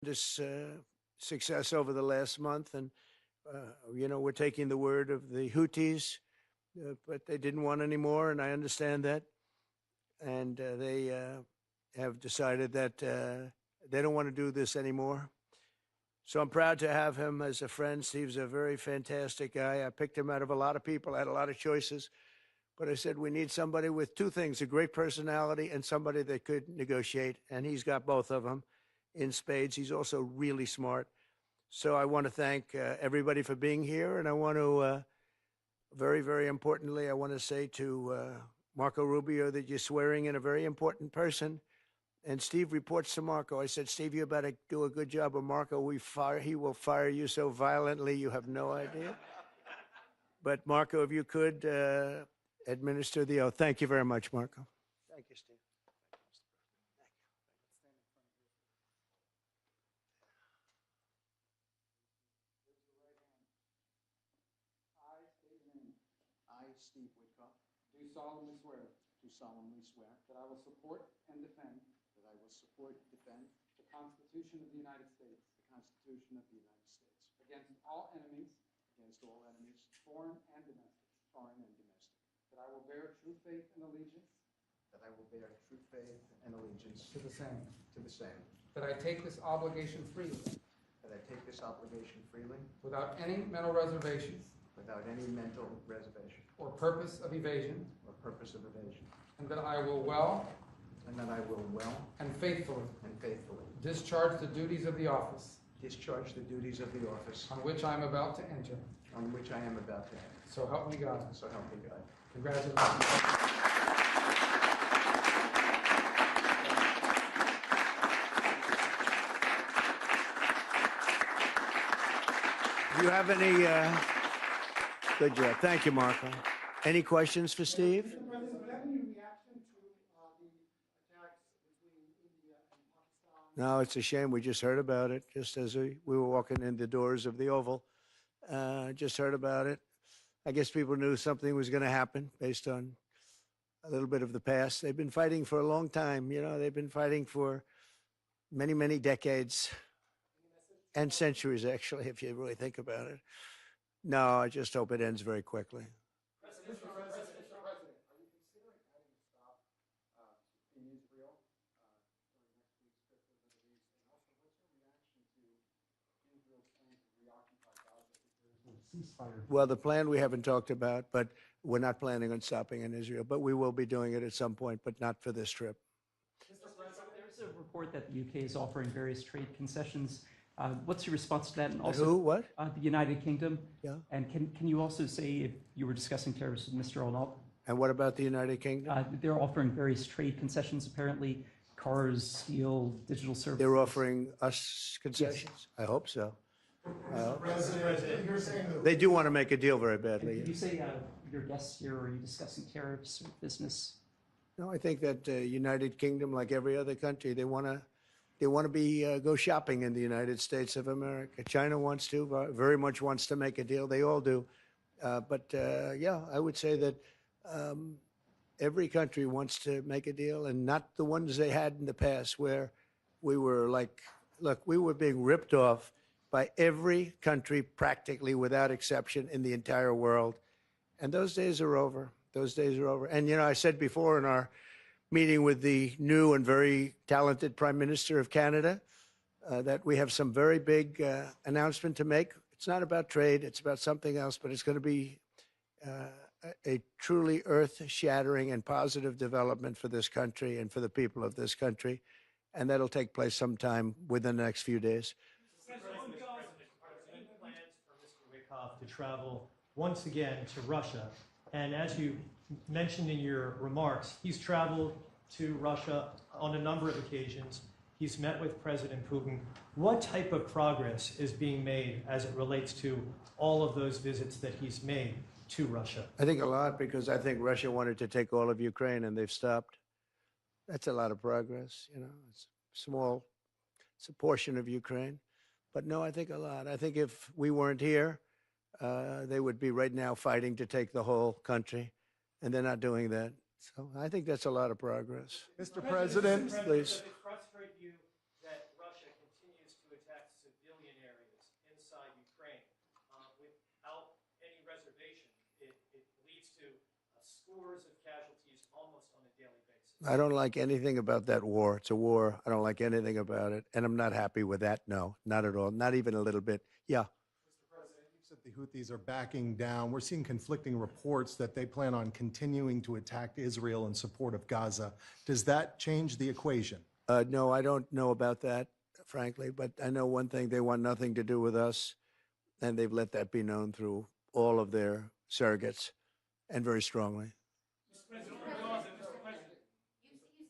This success over the last month, and we're taking the word of the Houthis, but they didn't want any more, and I understand that, and they have decided that they don't want to do this anymore. So I'm proud to have him as a friend. Steve's a very fantastic guy. I picked him out of a lot of people. I had a lot of choices. But I said, we need somebody with two things, a great personality and somebody that could negotiate. And he's got both of them in spades. He's also really smart. So I want to thank everybody for being here. And I want to, very, very importantly, I want to say to Marco Rubio that you're swearing in a very important person. And Steve reports to Marco. I said, Steve, you better do a good job of Marco. He will fire you so violently, you have no idea. But Marco, if you could administer the oath. Thank you very much, Marco. Thank you, Steve. I, Steve Witkoff, do solemnly swear that I will support and defend the Constitution of the United States the Constitution of the United States against all enemies, foreign and domestic, that I will bear true faith and allegiance to the same, that I take this obligation freely without any mental reservation or purpose of evasion, and that I will well and faithfully discharge the duties of the office on which I am about to enter. So help me God. Congratulations. Do you have any, good job. Thank you, Marco. Any questions for Steve? Mr. President, do you have any reaction to the attacks between India and Pakistan? No, it's a shame. We just heard about it just as we were walking in the doors of the Oval. Just heard about it. I guess people knew something was going to happen based on a little bit of the past. They've been fighting for a long time. They've been fighting for many, many decades and centuries, actually, if you really think about it. No, I just hope it ends very quickly. Mr. President, are you considering adding a stop in Israel during next week's trip to the Middle East? And also, what's your reaction to Israel's plan to reoccupy Gaza if there is no ceasefire? Well, the plan we haven't talked about, but we're not planning on stopping in Israel. But we will be doing it at some point, but not for this trip. Mr. President, there's a report that the UK is offering various trade concessions. What's your response to that? And also, who? What? The United Kingdom. Yeah. And can you also say if you were discussing tariffs with Mr. Arnold? And what about the United Kingdom? They're offering various trade concessions, apparently, cars, steel, digital services. They're offering us concessions? Yes. I hope so. They do want to make a deal very badly. Did you say your guests here, are you discussing tariffs or business? No, I think that United Kingdom, like every other country, they want to be go shopping in the United States of America. China wants to, very much wants to make a deal. They all do. But yeah, I would say that every country wants to make a deal, and not the ones they had in the past where we were like, look, we were being ripped off by every country practically without exception in the entire world. And those days are over. Those days are over. And, I said before in our meeting with the new and very talented Prime Minister of Canada that we have some very big announcement to make. It's not about trade. It's about something else, but it's going to be a truly earth-shattering and positive development for this country and for the people of this country. And that'll take place sometime within the next few days. Any plans for Mr. Witkoff to travel once again to Russia? And as you mentioned in your remarks, he's traveled to Russia on a number of occasions. He's met with President Putin. What type of progress is being made as it relates to all of those visits that he's made to Russia? I think a lot, because I think Russia wanted to take all of Ukraine and they've stopped. That's a lot of progress. It's small. It's a portion of Ukraine. But no, I think a lot. I think if we weren't here, they would be right now fighting to take the whole country, and they're not doing that. So I think that's a lot of progress. Mr. President, please. Does it frustrate you that Russia continues to scores of casualties almost on a daily basis. I don't like anything about that war. It's a war. I don't like anything about it. And I'm not happy with that. No, not at all. Not even a little bit. Yeah. Mr. President, you said the Houthis are backing down. We're seeing conflicting reports that they plan on continuing to attack Israel in support of Gaza. Does that change the equation? No, I don't know about that, frankly, but I know one thing, they want nothing to do with us, and they've let that be known through all of their surrogates, and very strongly. You said that all hell would break loose if the rest of the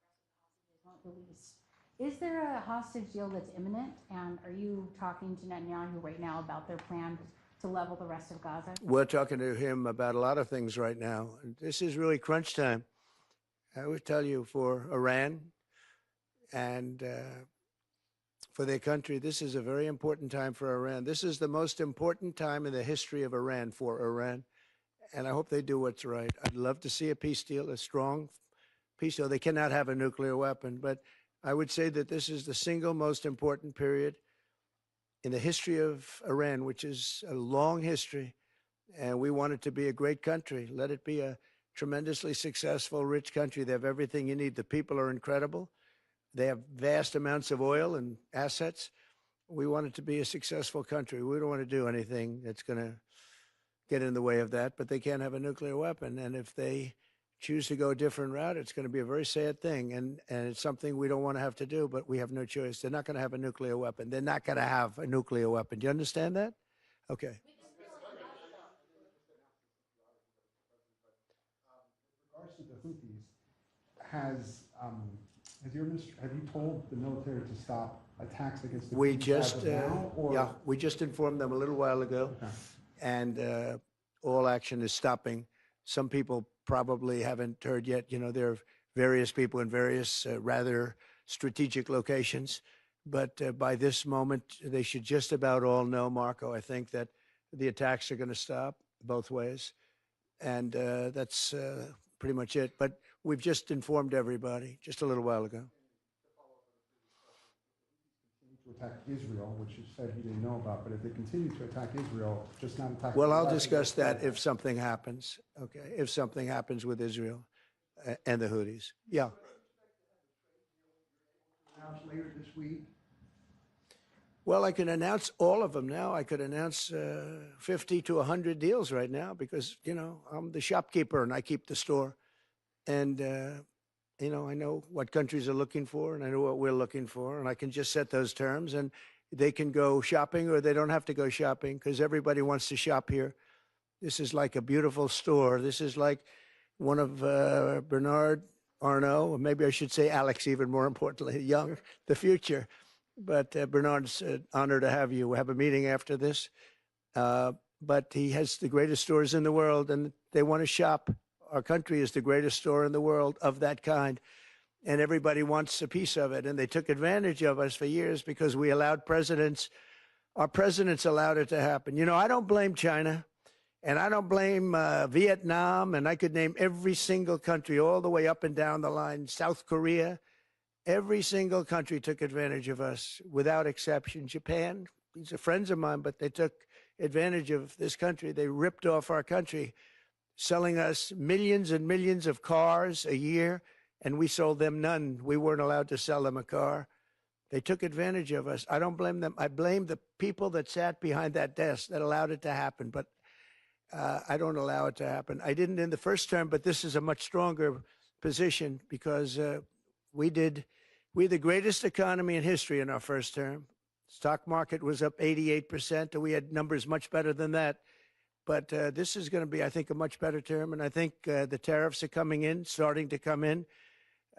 hostages weren't released. Is there a hostage deal that's imminent, and are you talking to Netanyahu right now about their plan to level the rest of Gaza? We're talking to him about a lot of things right now. This is really crunch time. I would tell you, for Iran and for their country, this is a very important time for Iran. This is the most important time in the history of Iran for Iran, and I hope they do what's right. I'd love to see a peace deal, a strong peace deal. They cannot have a nuclear weapon, but I would say that this is the single most important period in the history of Iran, which is a long history, and we want it to be a great country. Let it be a tremendously successful, rich country. They have everything you need. The people are incredible. They have vast amounts of oil and assets. We want it to be a successful country. We don't want to do anything that's going to get in the way of that, but they can't have a nuclear weapon. And if they choose to go a different route, it's going to be a very sad thing. And it's something we don't want to have to do, but we have no choice. They're not going to have a nuclear weapon. They're not going to have a nuclear weapon. Do you understand that? Okay. Regards to the Houthis, have you told the military to stop attacks against the We Houthis just, as of now, or? yeah, we just informed them a little while ago, Okay. and all action is stopping. Some people probably haven't heard yet. You know, there are various people in various rather strategic locations, but by this moment, they should just about all know, Marco, I think, that the attacks are going to stop both ways, and that's pretty much it. But we've just informed everybody just a little while ago. To attack Israel, which you said you didn't know about, but if they continue to attack Israel, just not attack. Well, I'll the discuss that if something happens. Okay, if something happens with Israel and the Houthis. Yeah. Announce later this week. Well, I can announce all of them now. I could announce 50 to 100 deals right now because, you know, I'm the shopkeeper and I keep the store. And, you know, I know what countries are looking for and I know what we're looking for. And I can just set those terms and they can go shopping or they don't have to go shopping because everybody wants to shop here. This is like a beautiful store. This is like one of Bernard Arnault, or maybe I should say Alex, even more importantly, Young, the future. But Bernard, it's an honor to have you. We'll have a meeting after this. But he has the greatest stores in the world, and they want to shop. Our country is the greatest store in the world of that kind, and everybody wants a piece of it. And they took advantage of us for years because we allowed presidents, our presidents allowed it to happen. You know, I don't blame China, and I don't blame Vietnam, and I could name every single country all the way up and down the line, South Korea. Every single country took advantage of us without exception. Japan, these are friends of mine, but they took advantage of this country. They ripped off our country, selling us millions and millions of cars a year, and we sold them none. We weren't allowed to sell them a car. They took advantage of us. I don't blame them. I blame the people that sat behind that desk that allowed it to happen, but I don't allow it to happen. I didn't in the first term, but this is a much stronger position because we're the greatest economy in history in our first term. Stock market was up 88%, and we had numbers much better than that. But this is going to be, I think, a much better term, and I think the tariffs are coming in, starting to come in.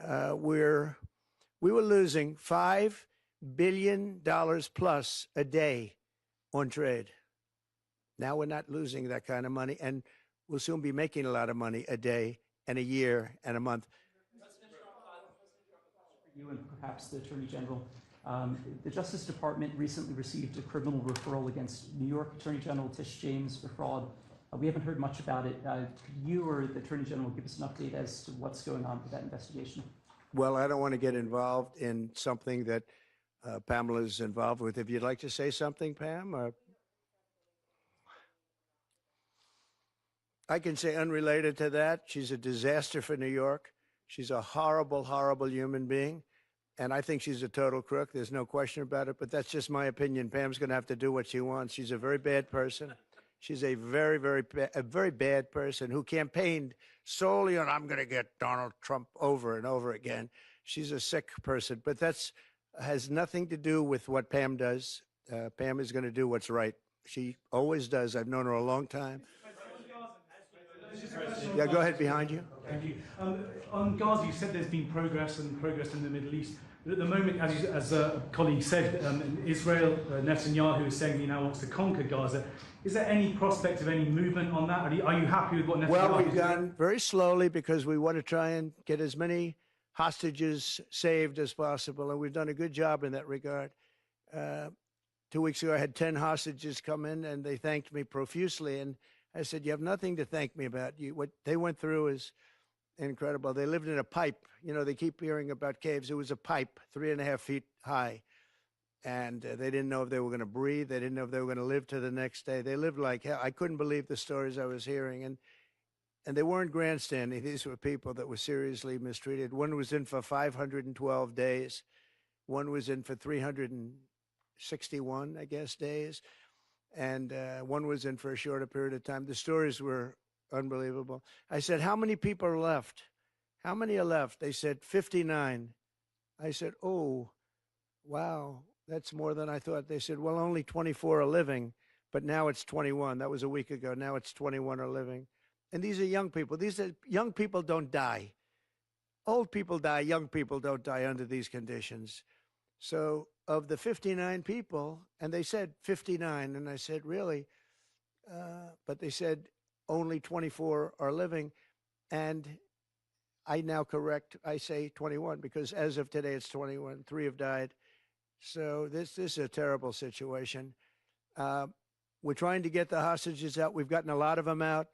We were losing $5 billion plus a day on trade. Now we're not losing that kind of money, and we'll soon be making a lot of money a day and a year and a month. You and perhaps the Attorney General. The Justice Department recently received a criminal referral against New York Attorney General Tish James for fraud. We haven't heard much about it. Could you or the Attorney General give us an update as to what's going on with that investigation? Well, I don't want to get involved in something that Pamela's involved with. If you'd like to say something, Pam? I can say unrelated to that, she's a disaster for New York. She's a horrible, horrible human being. And I think she's a total crook. There's no question about it. But that's just my opinion. Pam's going to have to do what she wants. She's a very bad person. She's a very, very bad person who campaigned solely on, I'm going to get Donald Trump over and over again. She's a sick person. But that's has nothing to do with what Pam does. Pam is going to do what's right. She always does. I've known her a long time. Yeah, go ahead, behind you. Thank you. On Gaza, you said there's been progress in the Middle East. But at the moment, as a colleague said, Israel, Netanyahu is saying he now wants to conquer Gaza. Is there any prospect of any movement on that? Are you happy with what Netanyahu Well, we've is gone very slowly because we want to try and get as many hostages saved as possible, and we've done a good job in that regard. 2 weeks ago, I had 10 hostages come in, and they thanked me profusely, and I said, you have nothing to thank me about. What they went through is incredible. They lived in a pipe. You know, they keep hearing about caves. It was a pipe 3.5 feet high. And they didn't know if they were going to breathe. They didn't know if they were going to live to the next day. They lived like hell. I couldn't believe the stories I was hearing. And they weren't grandstanding. These were people that were seriously mistreated. One was in for 512 days. One was in for 361, I guess, days. And one was in for a shorter period of time. The stories were unbelievable. I said, how many people are left? How many are left? They said, 59. I said, oh, wow, that's more than I thought. They said, well, only 24 are living, but now it's 21. That was a week ago. Now it's 21 are living. And these are young people. These are young people don't die. Old people die. Young people don't die under these conditions. So of the 59 people, and they said 59, and I said, really? But they said only 24 are living. And I now correct, I say 21, because as of today, it's 21. 3 have died. So this is a terrible situation. We're trying to get the hostages out. We've gotten a lot of them out.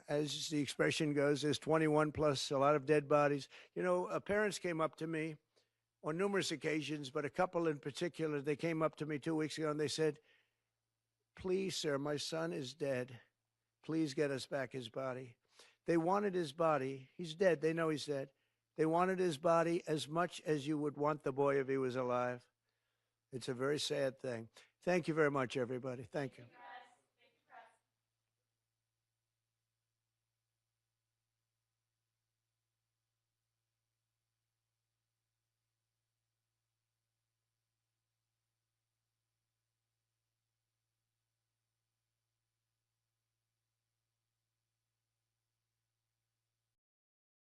As the expression goes, there's 21 plus a lot of dead bodies. You know, parents came up to me on numerous occasions, but a couple in particular, they came up to me 2 weeks ago and they said, please, sir, my son is dead. Please get us back his body. They wanted his body. He's dead. They know he's dead. They wanted his body as much as you would want the boy if he was alive. It's a very sad thing. Thank you very much, everybody. Thank you.